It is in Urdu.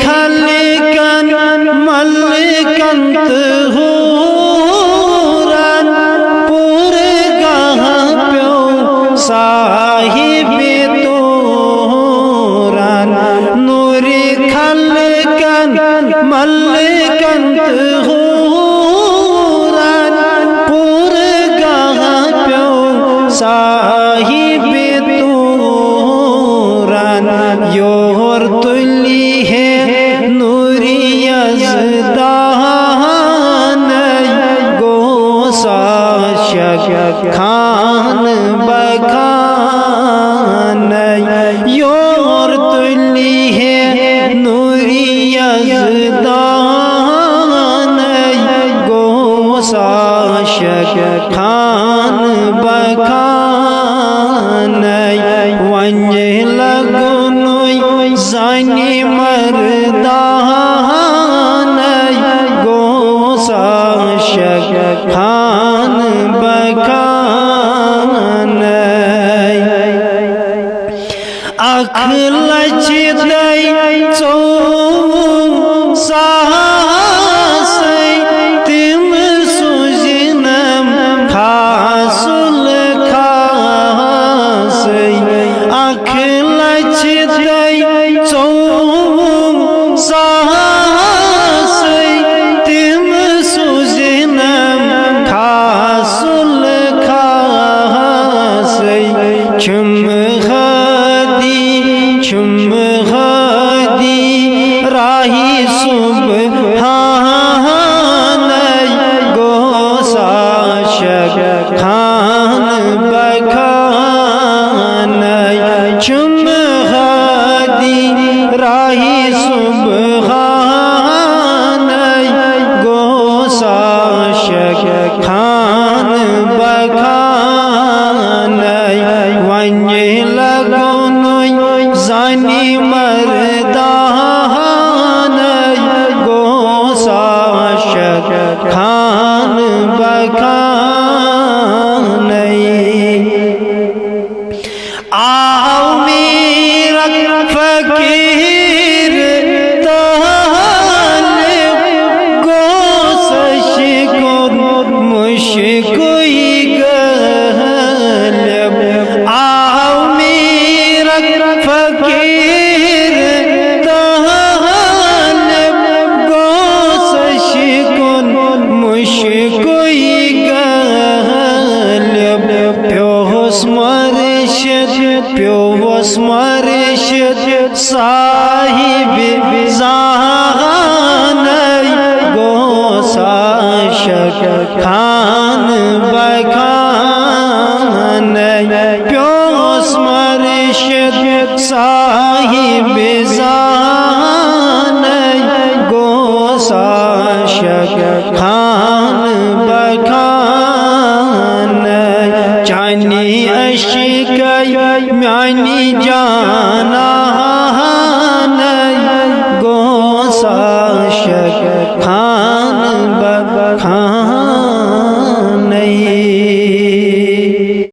خلقن ملکن تہورن پورے گاہ پیو صاحب تورن نوری خلقن ملکن تہورن پورے گاہ پیو صاحب تورن یور تلی ہے نوری یزدان گوسا شک خان بخان یور تلی ہے نوری یزدان گوسا شک خان بخان ونجہ لگنوی زنی مردان گوسا شک خان بخان اکھ لچ دئی ژو ساسی تم سوزنم خاصل خاسی اکھ لچ دئی ژو ساسی تم سوزنم خاصل خاسی چھم غدی راہی سبحان گوسا شک خان بخان چھم غدی راہی سبحان گوسا شک خان بخان ونجہ لگنوی زنی مردان گوسا شک خان بخان آؤ میرا فقیر طالب گوسش کن مشکوی غالب آؤ میرا فقیر طالب گوسش کن مشکوی غالب پیوس مرشد صاحب زان گوسا شک خان بخان پیوس مرشد صاحب زان گوسا شک خان بخان چانی اشکی میانی جانا